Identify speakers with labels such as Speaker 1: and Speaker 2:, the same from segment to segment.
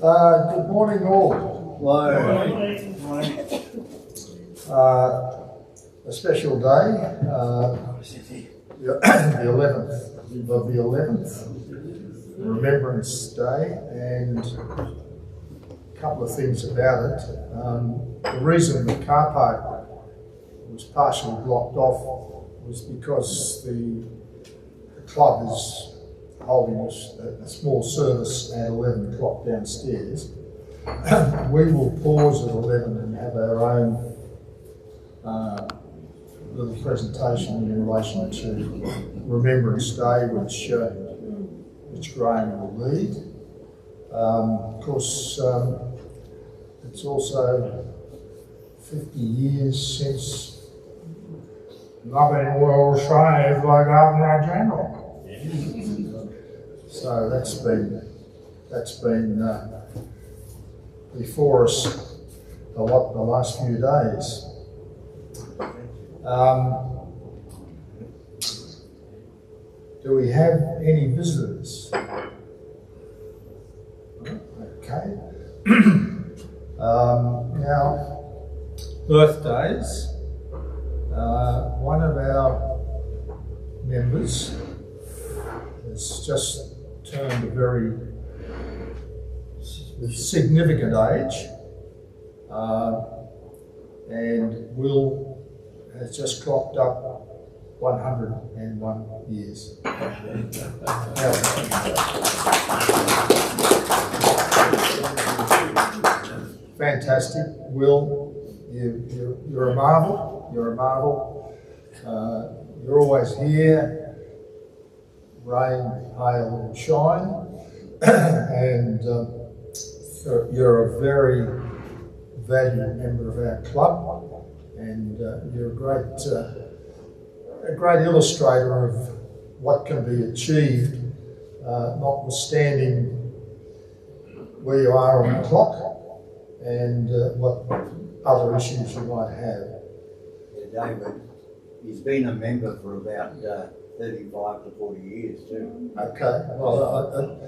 Speaker 1: Good morning all. A special day, the 11th, Remembrance Day, and a couple of things about it. The reason the car park was partially blocked off was because the club is holding a small service at 11 o'clock downstairs. We will pause at 11 and have our own little presentation in relation to Remembrance Day, which Graeme will lead. Of course, it's also 50 years since nothing will save like Governor General. So that's been before us the last few days. Do we have any visitors? Okay. Now, birthdays. One of our members has just turned a very significant age, and Will has just clocked up 101 years. Fantastic, Will. You're a marvel. You're a marvel. You're always here. Rain, hail, and shine, and you're a very valued member of our club, and you're a great illustrator of what can be achieved, notwithstanding where you are on the clock and what other issues you might have.
Speaker 2: Yeah, David, he's been a member for about 35 to 40 years too.
Speaker 1: Okay, well,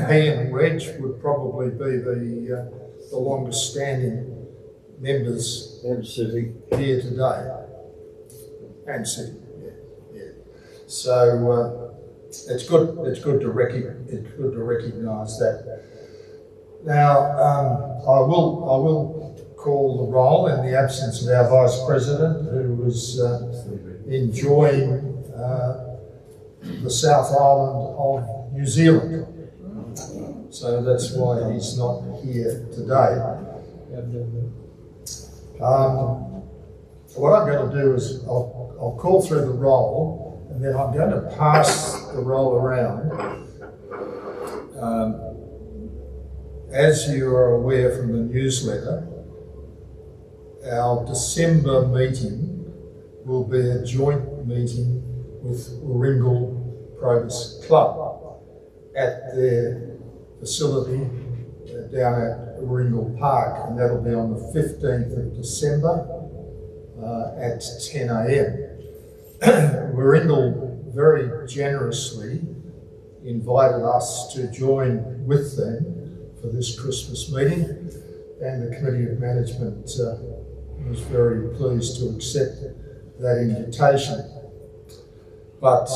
Speaker 1: he and Reg would probably be the longest standing members
Speaker 2: And City.
Speaker 1: here today. And City, yeah. So it's good to recognise that. Now I will call the roll in the absence of our Vice President, who was enjoying the South Island of New Zealand. So that's why he's not here today. What I'm going to do is I'll call through the roll, and then I'm going to pass the roll around. As you are aware from the newsletter, our December meeting will be a joint meeting with Warringal Probus Club at their facility down at Warringal Park, and that'll be on the 15th of December at 10 a.m. Warringal very generously invited us to join with them for this Christmas meeting, and the Committee of Management was very pleased to accept that invitation. But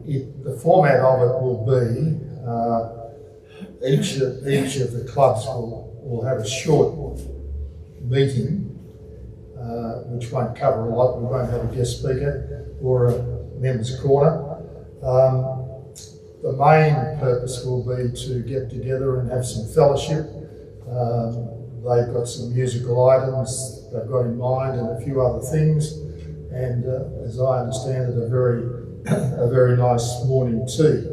Speaker 1: the format of it will be each of the clubs will have a short meeting, which won't cover a lot. We won't have a guest speaker or a members' corner. The main purpose will be to get together and have some fellowship. They've got some musical items they've got in mind and a few other things, and as I understand it, a very nice morning tea.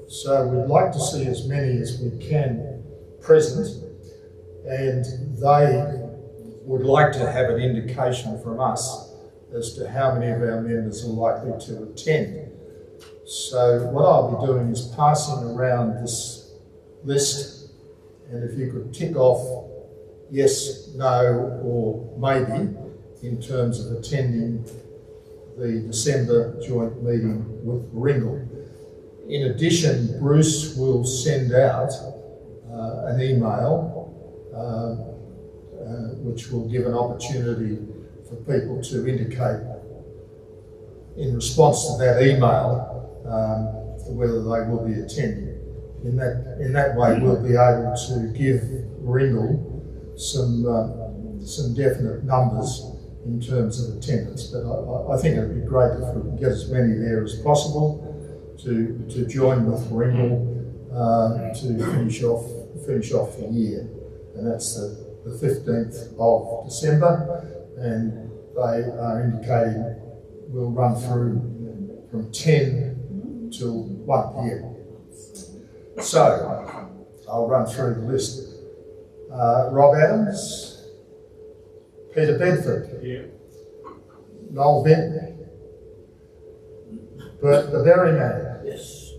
Speaker 1: So we'd like to see as many as we can present, and they would like to have an indication from us as to how many of our members are likely to attend. So what I'll be doing is passing around this list, and if you could tick off yes, no, or maybe in terms of attending the December joint meeting with Warringal. In addition, Bruce will send out an email which will give an opportunity for people to indicate in response to that email whether they will be attending. In that way, we'll be able to give Ringle some definite numbers in terms of attendance. But I think it would be great if we could get as many there as possible to join with Ringle to finish off the year, and that's the 15th of December, and they are indicating we'll run through from 10 till 1 p.m. So, I'll run through the list. Rob Adams, Peter Bedford, Noel Bentley, Bert the Berryman,
Speaker 3: Yes.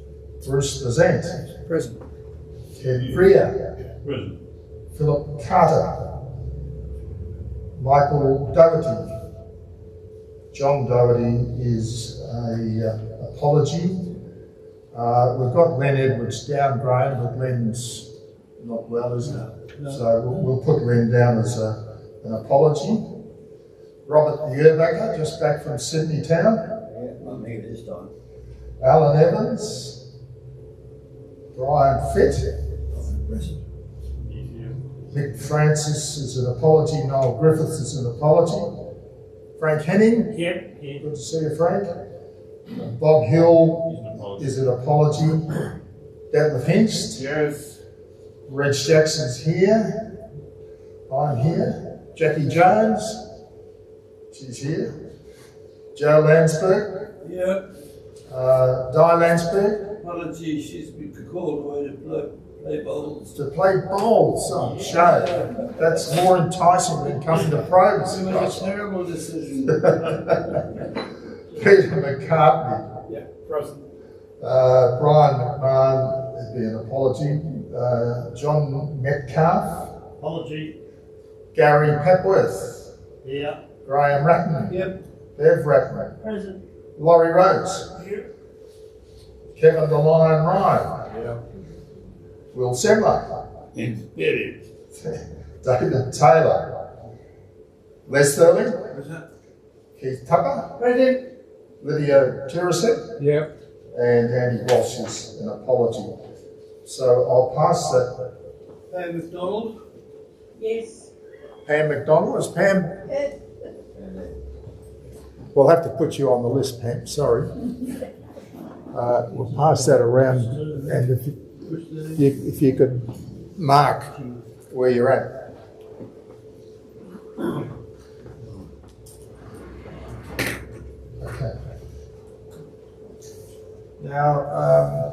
Speaker 1: Bruce Bazant,
Speaker 3: Present.
Speaker 1: Ted Greer,
Speaker 3: Present.
Speaker 1: Philip Carter, Michael Doherty. John Doherty is a apology. We've got Len Edwards down, Graham, but Len's not well, is he?
Speaker 3: No.
Speaker 1: So we'll put Len down as an apology. Robert Yerbaker, just back from Sydney town.
Speaker 2: Yeah, I'm here this time.
Speaker 1: Alan Evans, Brian Fitt,
Speaker 2: Present.
Speaker 1: Mick Francis is an apology, Noel Griffiths is an apology, Frank Henning,
Speaker 3: Yep.
Speaker 1: good to see you, Frank. Bob Hill is an apology, Detlef Hinst,
Speaker 3: Yes.
Speaker 1: Reg Jackson's here, I'm here, Jackie Jones, she's here, Joe Landsberg,
Speaker 3: Yep.
Speaker 1: Di Landsberg,
Speaker 3: Apology, she's been called away to play bowls.
Speaker 1: to play bowls on show. That's more enticing than coming to pros.
Speaker 3: It was a terrible decision.
Speaker 1: Peter McCartney,
Speaker 3: Yeah. Present.
Speaker 1: Brian McMahon, there'd be an apology. John Metcalf,
Speaker 3: Apology.
Speaker 1: Gary Pepworth,
Speaker 3: Yeah.
Speaker 1: Graeme Ratten,
Speaker 3: Yep.
Speaker 1: Bev Ratten,
Speaker 3: Present.
Speaker 1: Laurie Rose,
Speaker 3: Here.
Speaker 1: Kevin the Lion Ryan,
Speaker 3: Yeah.
Speaker 1: Will Semler,
Speaker 3: Embedded.
Speaker 1: David Taylor, Les Sterling,
Speaker 3: Present.
Speaker 1: Keith Tucker,
Speaker 3: Present.
Speaker 1: Lydia Tirasek,
Speaker 3: Yep.
Speaker 1: and Andy Walsh is an apology. So I'll pass that.
Speaker 3: Hey, McDonald.
Speaker 4: Yes.
Speaker 1: Pam McDonald, is Pam? We'll have to put you on the list, Pam, sorry. We'll pass that around, and if you could mark where you're at. Okay. Now,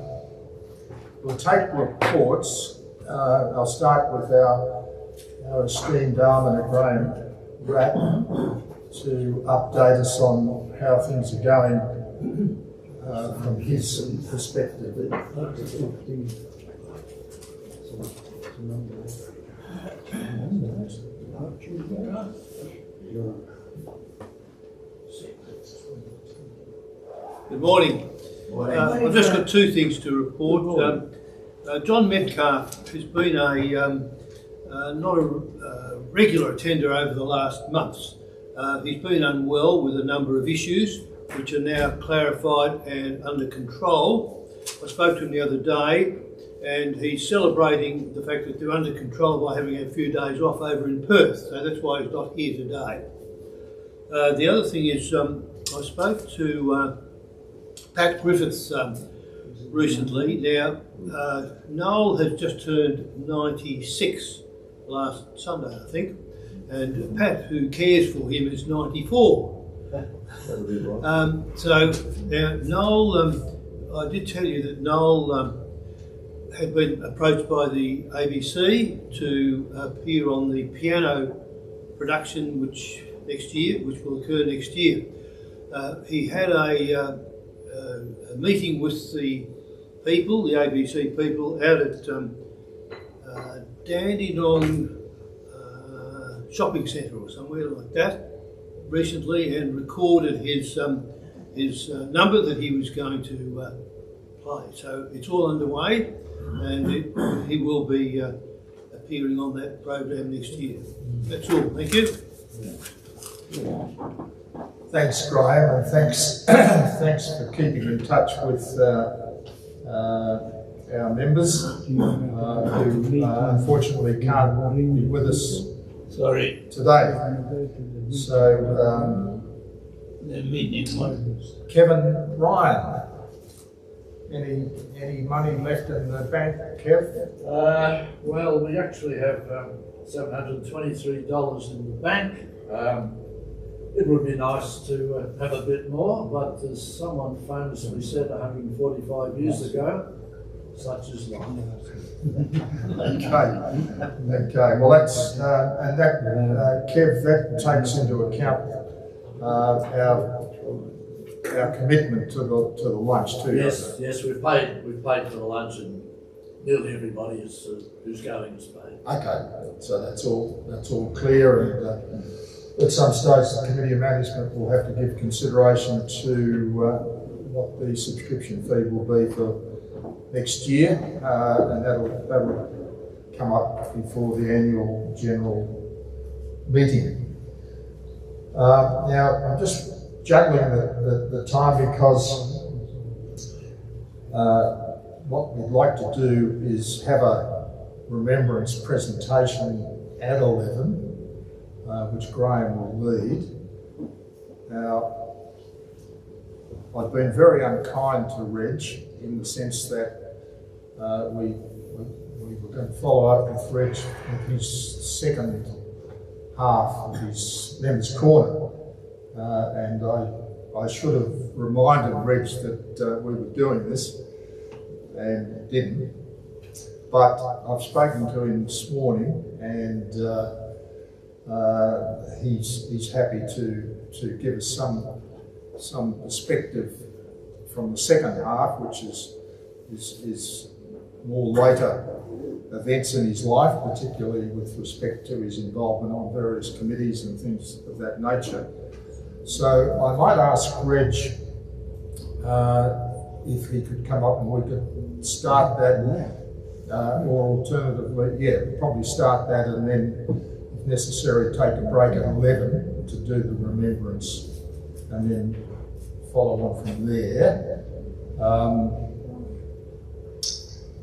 Speaker 1: we'll take reports. I'll start with our esteemed almoner, Graeme Ratten, to update us on how things are going from his perspective.
Speaker 3: Good morning. I've just got two things to report. John Metcalf has been not a regular attender over the last months. He's been unwell with a number of issues which are now clarified and under control. I spoke to him the other day and he's celebrating the fact that they're under control by having a few days off over in Perth, so that's why he's not here today. The other thing is I spoke to Pat Griffiths recently. Now, Noel has just turned 96 last Sunday, I think, and Pat, who cares for him, is 94. So now Noel, I did tell you that Noel had been approached by the ABC to appear on the piano production which will occur next year. He had a meeting with the people, the ABC people, out at Dandenong shopping centre or somewhere like that recently, and recorded his number that he was going to play. So it's all underway, and he will be appearing on that program next year. That's all. Thank you.
Speaker 1: Thanks, Graeme, and thanks for keeping in touch with our members who unfortunately can't be with us today. So, Kevin Ryan, any money left in the bank, Kev?
Speaker 4: Well, we actually have $723 in the bank. It would be nice to have a bit more, but as someone famously said 145 years ago, such is life.
Speaker 1: Okay. Well, that's and that Kev, that takes into account our commitment to the lunch too.
Speaker 4: Yes, we paid for the lunch, and nearly everybody who's going is paid.
Speaker 1: Okay, so that's all clear, and at some stage the Committee of Management will have to give consideration to what the subscription fee will be for next year, and that'll come up before the annual general meeting. Now I'm just juggling the time because what we'd like to do is have a remembrance presentation at 11, which Graeme will lead. Now, I've been very unkind to Reg in the sense that we were going to follow up with Reg with his second half of his Members' Corner, and I should have reminded Reg that we were doing this and didn't. But I've spoken to him this morning, and he's happy to give us some perspective from the second half, which is more later events in his life, particularly with respect to his involvement on various committees and things of that nature. So I might ask Reg if he could come up and we could start that, or alternatively, probably start that and then, if necessary, take a break at 11 to do the remembrance and then follow on from there.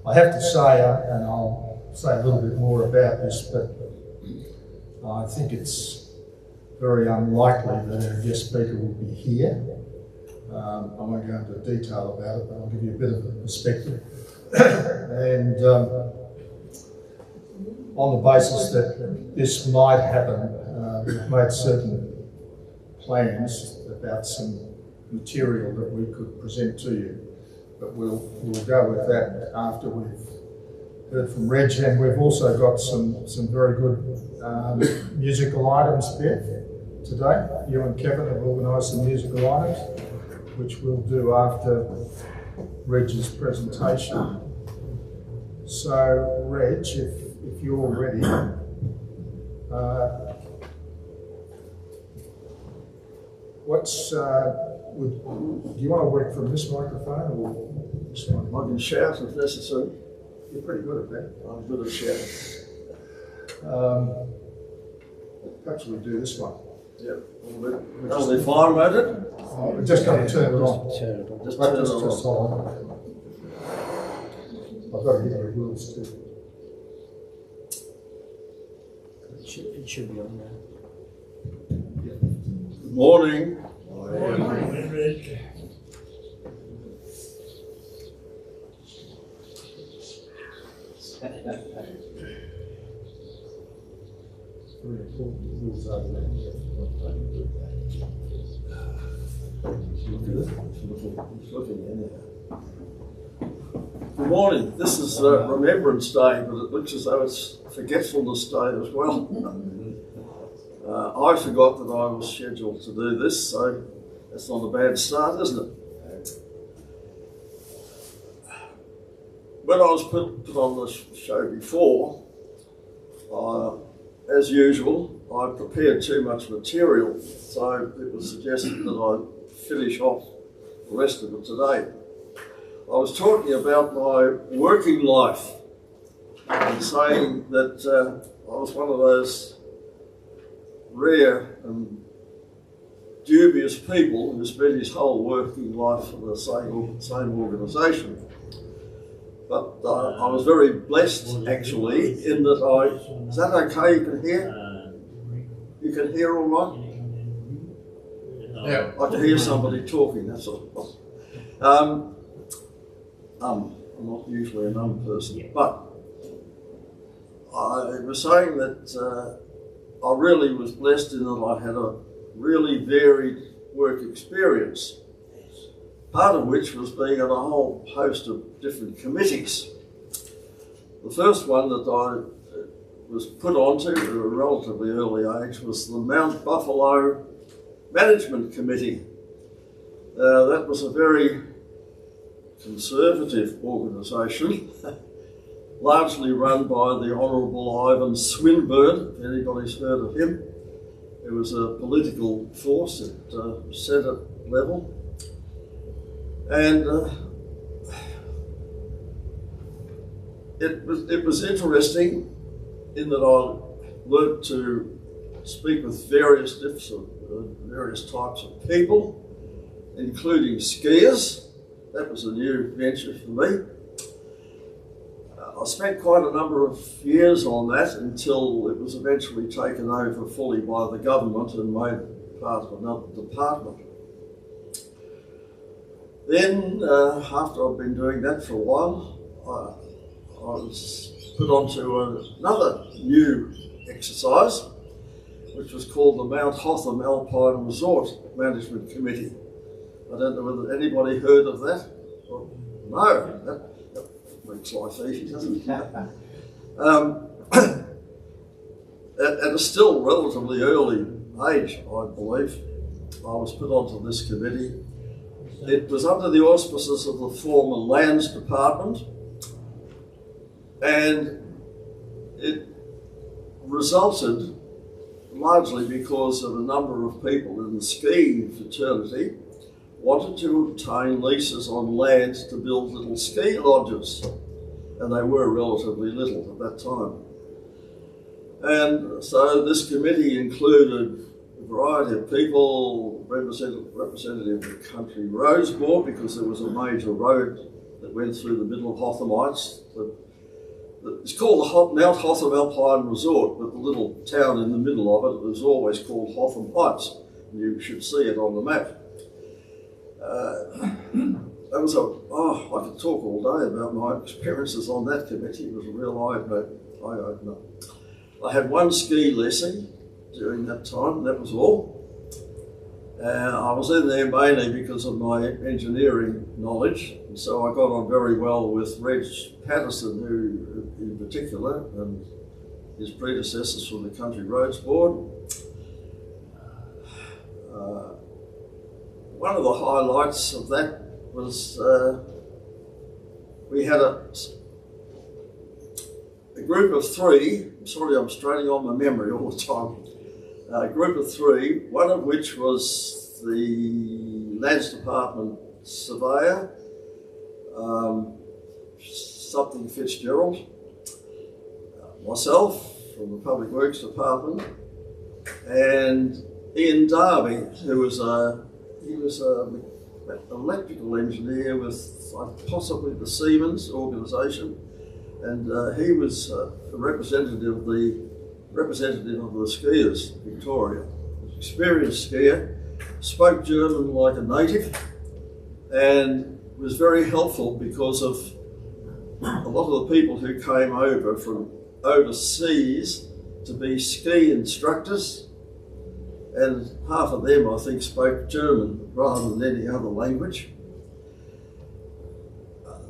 Speaker 1: I have to say, and I'll say a little bit more about this, but I think it's very unlikely that our guest speaker will be here. I won't go into detail about it, but I'll give you a bit of a perspective. And on the basis that this might happen, we've made certain plans about some material that we could present to you. But we'll go with that after we've heard from Reg, and we've also got some very good musical items, Beth, today. You and Kevin have organised some musical items, which we'll do after Reg's presentation. So, Reg, if you're ready, do you want to work from this microphone or this one?
Speaker 5: I can shout if necessary.
Speaker 1: You're pretty good at that.
Speaker 5: I'm good at shouting.
Speaker 1: Perhaps we'll do this one.
Speaker 5: Yep. That'll be fine, won't it?
Speaker 1: We're just going to turn it on.
Speaker 5: Just turn it
Speaker 1: Just hold
Speaker 5: on.
Speaker 1: on. I've got to hit the rules too.
Speaker 6: It should be on there.
Speaker 5: Good morning.
Speaker 1: Very important rules over there.
Speaker 5: Good morning. This is Remembrance Day, but it looks as though it's Forgetfulness Day as well. I forgot that I was scheduled to do this, so that's not a bad start, isn't it? When I was put on this show before, as usual, I prepared too much material, so it was suggested that I finish off the rest of it today. I was talking about my working life and saying that I was one of those rare and dubious people who spent his whole working life for the same organisation. But I was very blessed, actually, in that is that okay, you can hear? You can hear all right?
Speaker 4: Yeah.
Speaker 5: I can hear somebody talking, that's all. I'm not usually a numb person, but I was saying that I really was blessed in that I had a really varied work experience, part of which was being on a whole host of different committees. The first one that I was put onto at a relatively early age was the Mount Buffalo Management Committee. That was a very conservative organisation, largely run by the Honourable Ivan Swinburne, if anybody's heard of him. It was a political force at Senate level. And it was interesting in that I learnt to speak with various types of people, including skiers. That was a new venture for me. I spent quite a number of years on that until it was eventually taken over fully by the government and made part of another department. Then, after I'd been doing that for a while, I was put onto another new exercise, which was called the Mount Hotham Alpine Resort Management Committee. I don't know whether anybody heard of that. Well, no, that makes life easy, doesn't it? At a still relatively early age, I believe, I was put onto this committee. It was under the auspices of the former Lands Department, and it resulted largely because of a number of people in the skiing fraternity wanted to obtain leases on land to build little ski lodges, and they were relatively little at that time. And so this committee included a variety of people, representative of the Country Roads Board, because there was a major road that went through the middle of Hotham Heights. It's called the Mount Hotham Alpine Resort, but the little town in the middle of it was always called Hotham Heights. You should see it on the map. That was I could talk all day about my experiences on that committee. It was a real eye-opener. I had one ski lesson during that time, and that was all. I was in there mainly because of my engineering knowledge, and so I got on very well with Reg Jackson, who in particular, and his predecessors from the Country Roads Board. One of the highlights of that was we had a group of three. Sorry, I'm straining on my memory all the time. A group of three, one of which was the Lands Department surveyor, something Fitzgerald, myself from the Public Works Department, and Ian Darby, who was an electrical engineer with possibly the Siemens organisation, and he was a representative of the skiers, Victoria. Experienced skier, spoke German like a native, and was very helpful because of a lot of the people who came over from overseas to be ski instructors, and half of them, I think, spoke German rather than any other language.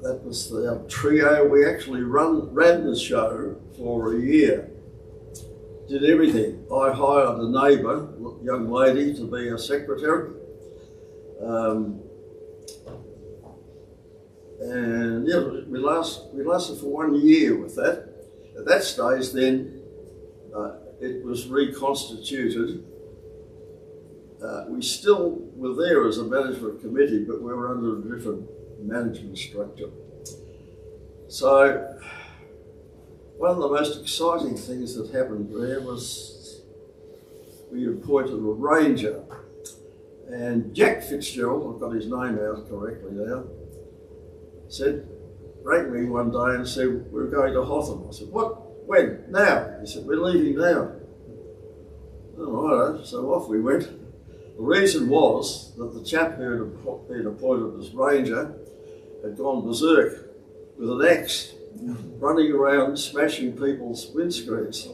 Speaker 5: That was our trio. We actually ran the show for a year. Did everything. I hired a neighbour, young lady, to be a secretary. And yeah, we lasted for 1 year with that. At that stage then, it was reconstituted. We still were there as a management committee, but we were under a different management structure. So one of the most exciting things that happened there was we appointed a ranger, and Jack Fitzgerald, I've got his name out correctly now, rang me one day and said, we're going to Hotham. I said, what? When? Now? He said, we're leaving now. All right, so off we went. The reason was that the chap who had been appointed as ranger had gone berserk with an axe, running around smashing people's windscreens.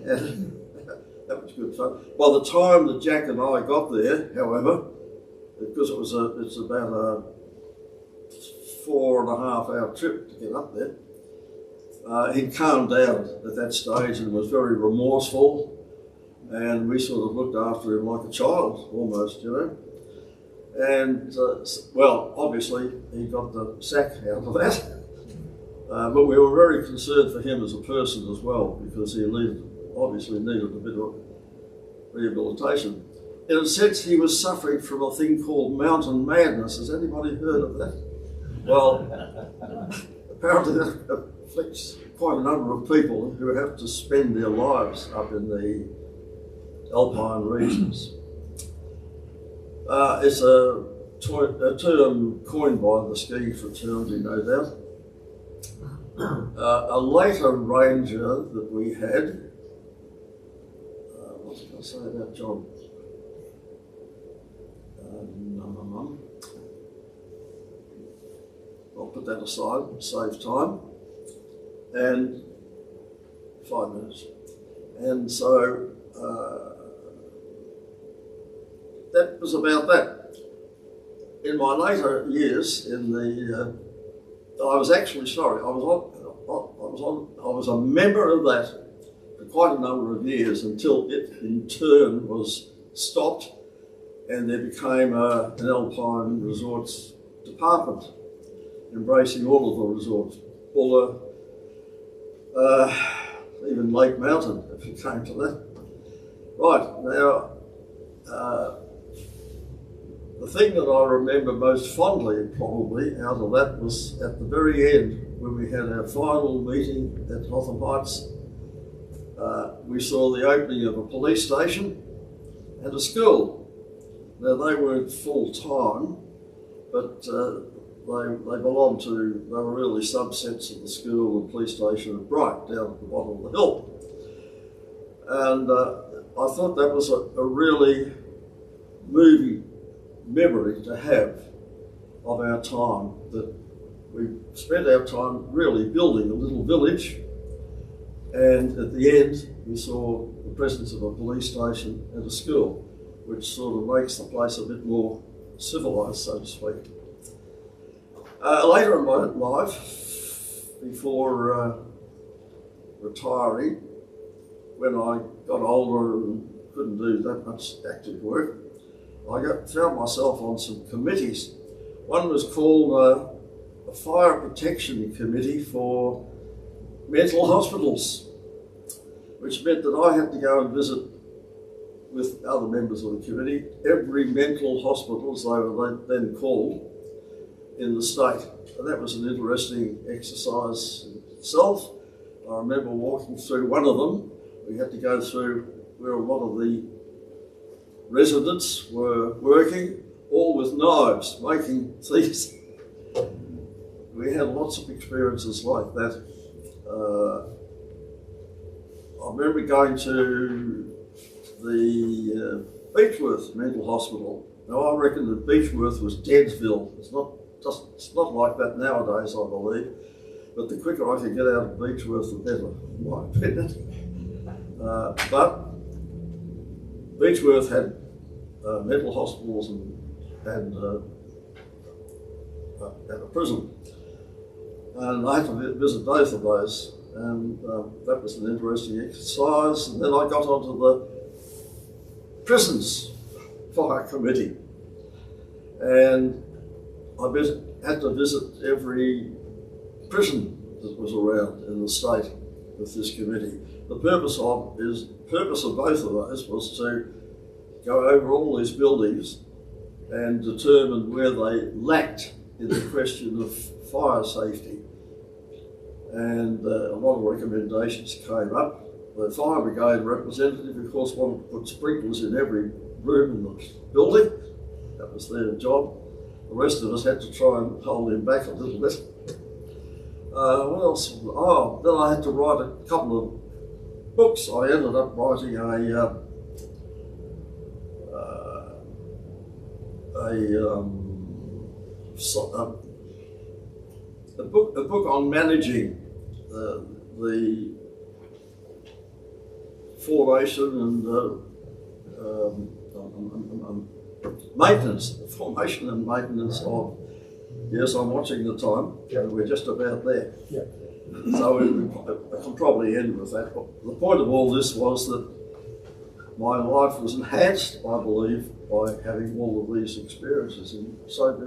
Speaker 5: And that was good fun. By the time that Jack and I got there, however, because it's about a 4.5 hour trip to get up there, he'd calmed down at that stage and was very remorseful, and we sort of looked after him like a child almost, you know. And well, obviously he got the sack out of that, but we were very concerned for him as a person as well, because he obviously needed a bit of rehabilitation. In a sense, he was suffering from a thing called mountain madness. Has anybody heard of that? Well, apparently that afflicts quite a number of people who have to spend their lives up in the alpine regions. It's a term coined by the ski fraternity, no doubt. A later ranger that we had, what did I say about John? I'll put that aside, save time, and 5 minutes. And so that was about that. In my later years, I was a member of that for quite a number of years until it in turn was stopped, and there became an alpine resorts department, embracing all of the resorts, Buller, even Lake Mountain, if you came to that. Right, now, the thing that I remember most fondly, probably, out of that was at the very end, when we had our final meeting at Hotham Heights. We saw the opening of a police station and a school. Now, they weren't full-time, but they were really subsets of the school and police station at Bright, down at the bottom of the hill. And I thought that was a really moving memory to have of our time, that we spent our time really building a little village, and at the end we saw the presence of a police station and a school, which sort of makes the place a bit more civilised, so to speak. Later in my life, before retiring, when I got older and couldn't do that much active work, I found myself on some committees. One was called a Fire Protection Committee for mental hospitals, which meant that I had to go and visit with other members of the committee every mental hospital, as they were then called, in the state. And that was an interesting exercise in itself. I remember walking through one of them. We had to go through where a lot of the residents were working, all with knives, making things. We had lots of experiences like that. I remember going to the Beechworth Mental Hospital. Now, I reckon that Beechworth was Deadsville. It's not like that nowadays, I believe. But the quicker I could get out of Beechworth, the better, in my opinion. But Beechworth had mental hospitals and a prison. And I had to visit both of those. And that was an interesting exercise. And then I got onto the prisons fire committee. And I had to visit every prison that was around in the state with this committee. The purpose of both of those was to go over all these buildings and determine where they lacked in the question of fire safety. And a lot of recommendations came up. The fire brigade representative, of course, wanted to put sprinklers in every room in the building. That was their job. The rest of us had to try and hold him back a little bit. What else? Oh, then I had to write a couple of books. I ended up writing a book on managing the formation and maintenance, the formation and maintenance of. Yes, I'm watching the time. We're just about there.
Speaker 1: Yeah.
Speaker 5: So I can probably end with that. But the point of all this was that my life was enhanced, I believe, by having all of these experiences in so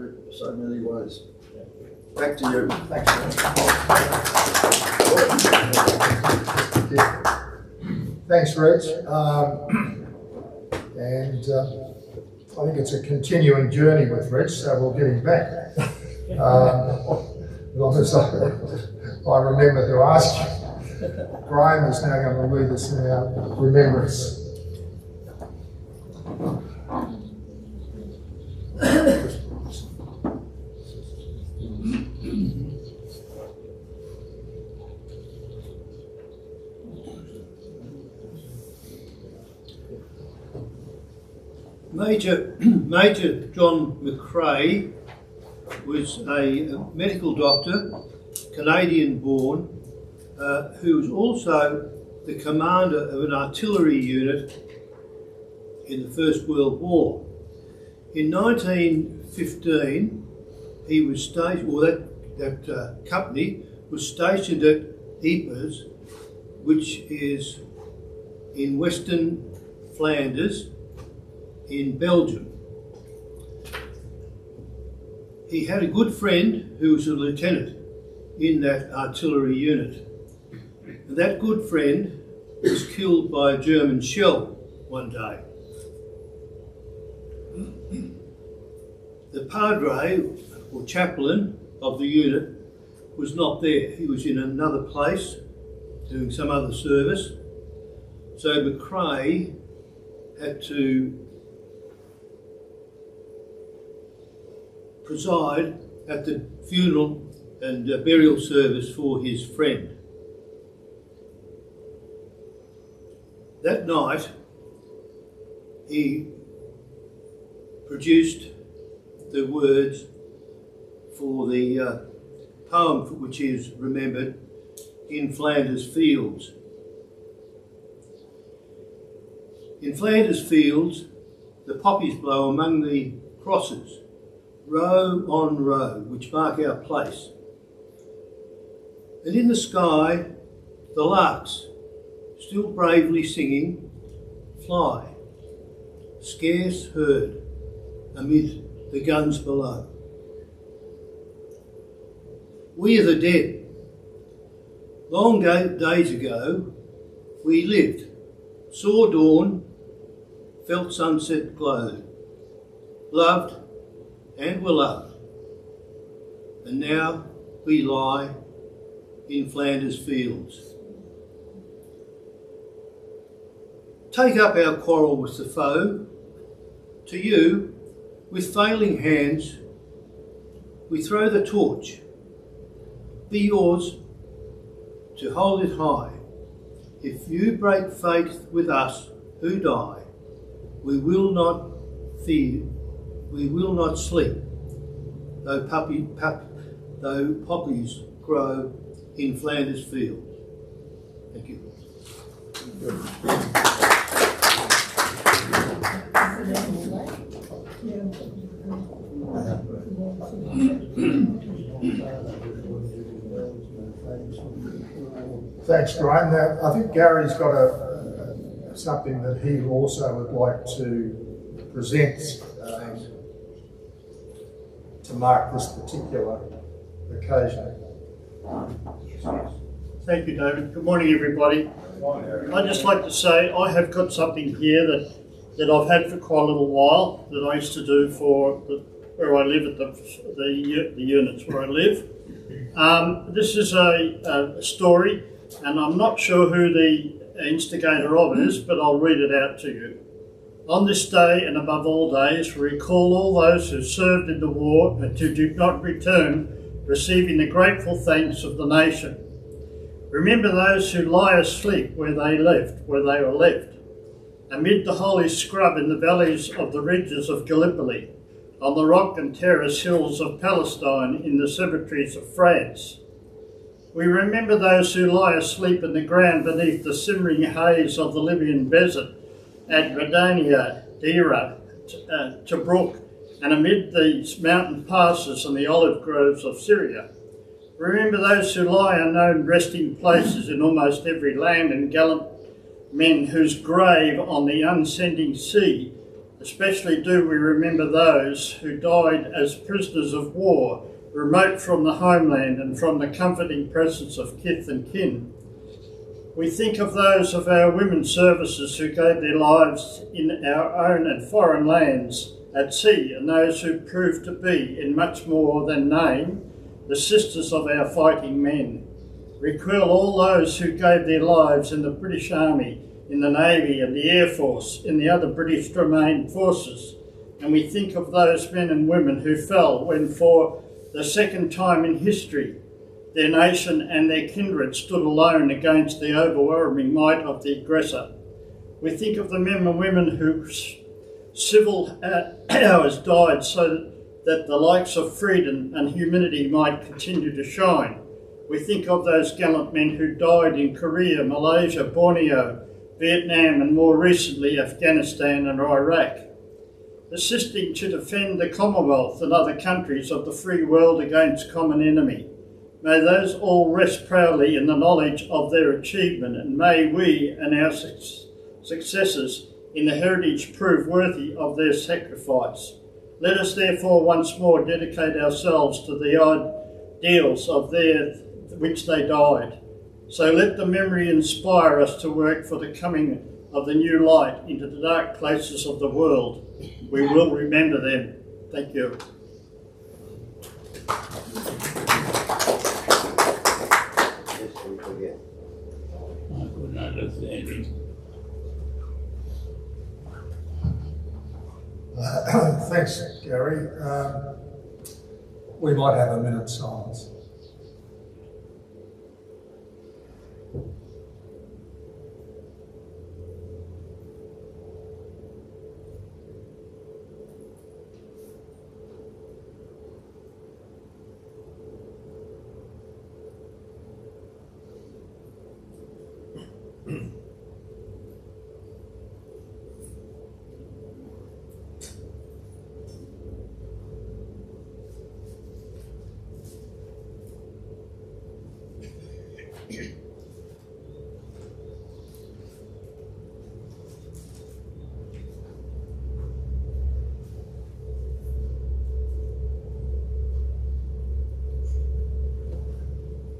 Speaker 5: many ways. Back to you.
Speaker 1: Thanks, Reg. I think it's a continuing journey with Reg, so we'll get him back. As long as I remember to ask you. Graeme is now going to lead us in our remembrance.
Speaker 3: Major John McRae was a medical doctor, Canadian born, who was also the commander of an artillery unit in the First World War. In 1915, he was stationed, or that company was stationed at Ypres, which is in Western Flanders, in Belgium. He had a good friend who was a lieutenant in that artillery unit. And that good friend was killed by a German shell one day. The padre, or chaplain of the unit, was not there. He was in another place doing some other service. So McRae had to preside at the funeral and burial service for his friend. That night, he produced the words for the poem for which he is remembered, In Flanders Fields. In Flanders Fields, the poppies blow among the crosses, row on row, which mark our place. And in the sky, the larks, still bravely singing, fly, scarce heard amid the guns below. We are the dead. Long days ago, we lived, saw dawn, felt sunset glow, loved and were loved, and now we lie in Flanders Fields. Take up our quarrel with the foe. To you, with failing hands, we throw the torch. Be yours to hold it high. If you break faith with us who die, we will not fear, we will not sleep, though poppies grow in Flanders Fields. Thank you.
Speaker 1: Thanks, Graeme. Now, I think Gary's got something that he also would like to present to mark this particular occasion.
Speaker 7: Thank you, David. Good morning, everybody. I'd just like to say I have got something here that I've had for quite a little while that I used to do for where I live at the units where I live. This is a story, and I'm not sure who the instigator of it is, but I'll read it out to you. On this day, and above all days, we recall all those who served in the war and who did not return, receiving the grateful thanks of the nation. Remember those who lie asleep where they were left, amid the holy scrub in the valleys of the ridges of Gallipoli, on the rock and terrace hills of Palestine, in the cemeteries of France. We remember those who lie asleep in the ground beneath the simmering haze of the Libyan desert, at Radania, Dira, Tobruk, and amid the mountain passes and the olive groves of Syria. Remember those who lie unknown resting places in almost every land, and gallant men whose grave on the unsending sea. Especially do we remember those who died as prisoners of war, remote from the homeland and from the comforting presence of kith and kin. We think of those of our women's services who gave their lives in our own and foreign lands at sea, and those who proved to be, in much more than name, the sisters of our fighting men. Recall all those who gave their lives in the British Army, in the Navy and the Air Force, in the other British domain forces. And we think of those men and women who fell when, for the second time in history, their nation and their kindred stood alone against the overwhelming might of the aggressor. We think of the men and women whose civil hours died so that the lights of freedom and humanity might continue to shine. We think of those gallant men who died in Korea, Malaysia, Borneo, Vietnam, and more recently Afghanistan and Iraq, assisting to defend the Commonwealth and other countries of the free world against common enemy. May those all rest proudly in the knowledge of their achievement, and may we and our successors in the heritage prove worthy of their sacrifice. Let us therefore once more dedicate ourselves to the ideals of which they died. So let the memory inspire us to work for the coming of the new light into the dark places of the world. We will remember them. Thank you.
Speaker 8: I couldn't understand it.
Speaker 1: Thanks, Gary. We might have a minute's silence.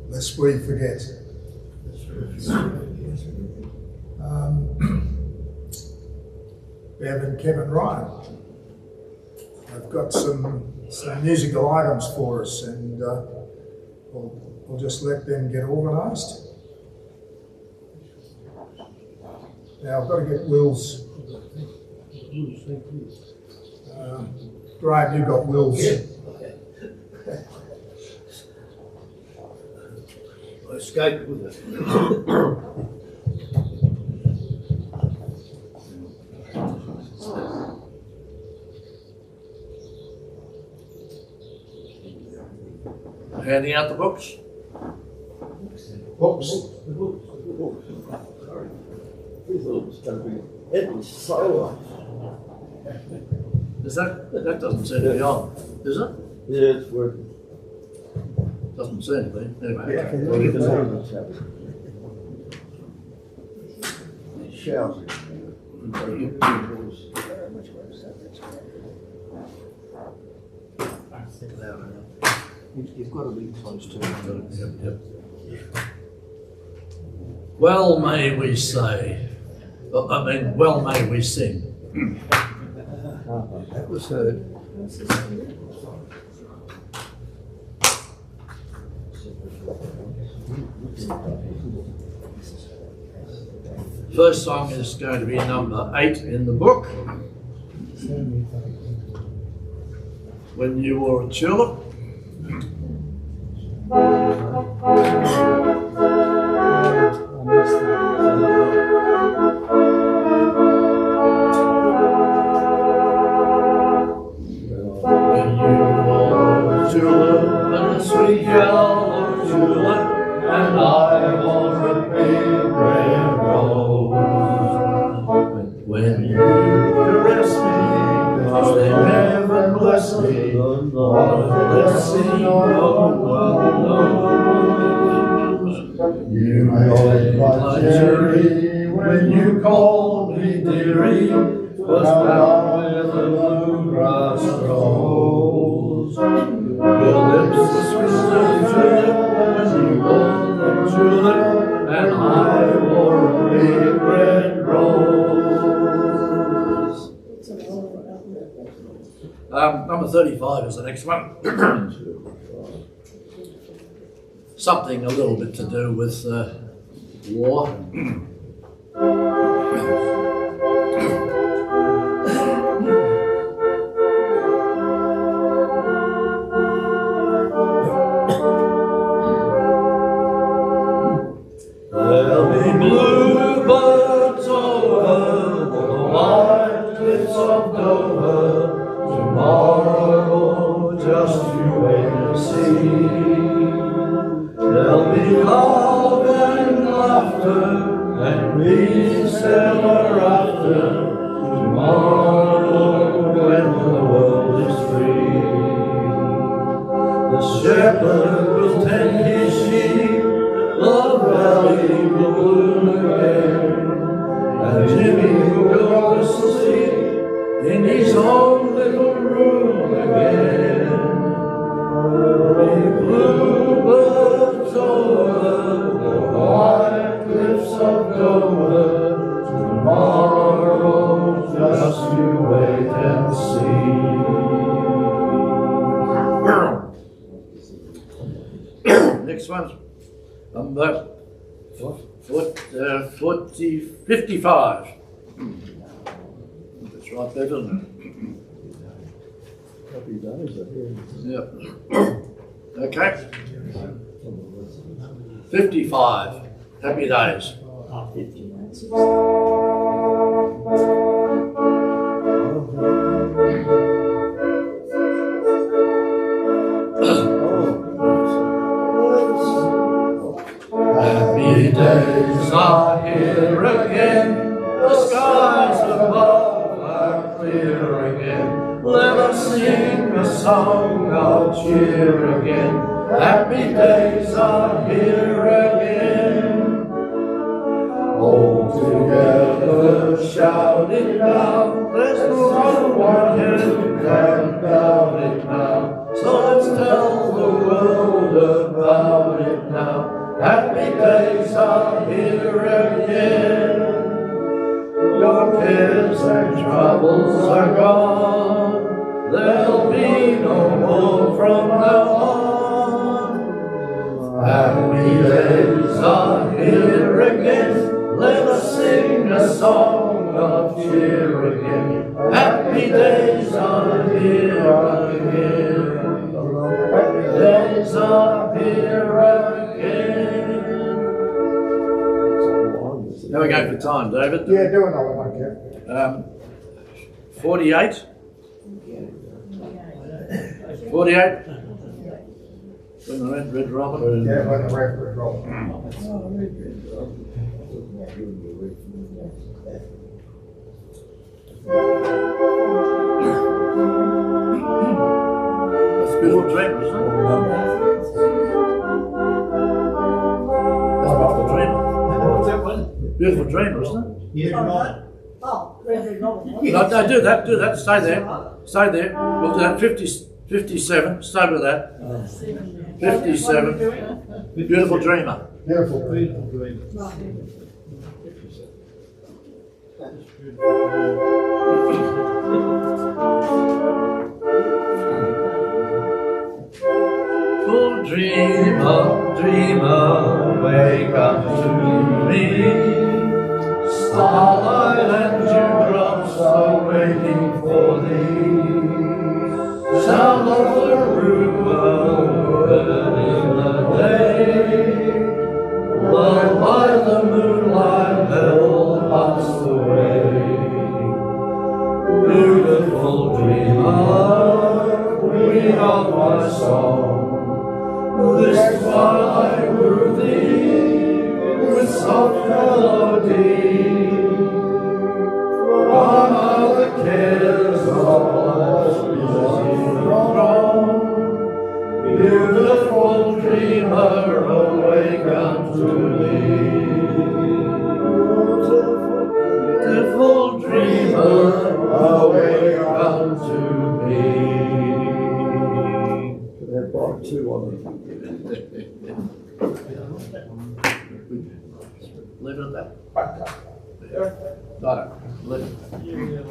Speaker 1: Lest we forget. Bev and Kevin Ryan have got some musical items for us, and we'll just let them get organised. Now I've got to get Will's. Graeme, you've got Will's.
Speaker 3: I escaped with it.
Speaker 4: Handing out the books.
Speaker 1: Books.
Speaker 8: Sorry. We thought it was going to be endless solo.
Speaker 4: Is that doesn't seem to be on, is it?
Speaker 8: Yeah, it's working.
Speaker 4: Doesn't seem to be. Anyway.
Speaker 8: Yeah, well, you can hear it. It's shouting. You've got to be close to it.
Speaker 4: Yep. Well may we say, well may we sing.
Speaker 8: That was heard.
Speaker 4: First song is going to be number 8 in the book. When You Wore a Tulip. A sweet yellow tulip, and I wore a big red rose. When you caress me, cause they never bless me, what a blessing no one knows. You made my cherry when you called me dearie, was bound with a bluegrass rose. Your lips were sweet as tulip when you wore the tulip, and I wore a big red rose. Number 35 is the next one. Something a little bit to do with war. There'll be bluebirds over the white cliffs of Dover tomorrow, just you wait and see. There'll be love and laughter and peace ever after tomorrow when the world is free. The shepherd will tend his sheep, the valley will bloom again, and Jimmy will go to sleep in his own little room again. There'll be bluebirds over the white cliffs of Dover tomorrow, just you wait and see. Next one. Number 55. That's right there, doesn't it?
Speaker 8: Happy days, I hear.
Speaker 4: Yep. Okay. 55. Happy days. Happy days are here again, the skies above are clear again. Let us sing a song of cheer again. Happy days are here again. All together shouting now, there's no one who can doubt it now. So let's tell the world about it now. Happy days are here again. Your cares and troubles are gone. There'll be no more from now on. Happy days are here again. Let us sing a song of cheer again. Happy days are here again. Happy days are here again. Now we go for time, David.
Speaker 1: Yeah, do another one, Kev.
Speaker 4: 48. 48. When the red robin.
Speaker 1: Yeah, when the red roll.
Speaker 4: That's a beautiful dream, isn't it? That's about the dream.
Speaker 3: What's that one?
Speaker 4: Beautiful dream, isn't it?
Speaker 3: Yeah, right.
Speaker 9: Oh, Red Robin.
Speaker 4: No, do that, stay there. Stay there. We'll do that. 57, stay with that. 57. Beautiful dreamer.
Speaker 1: Beautiful.
Speaker 3: Beautiful dream.
Speaker 4: Full dream of dreamer, wake up to me. Starlight and dewdrops are waiting for thee. Sound of the river heard in the day, while by the moonlight held passed away. Beautiful dreamer, queen of my song, this twilight grew thee with soft melody. Gone are the cares of life's busy throng. Beautiful dreamer, awake unto me. Beautiful dreamer, awake unto me.
Speaker 8: They're part two on it.
Speaker 6: Leave it at that.
Speaker 8: Back up.
Speaker 6: No, leave it.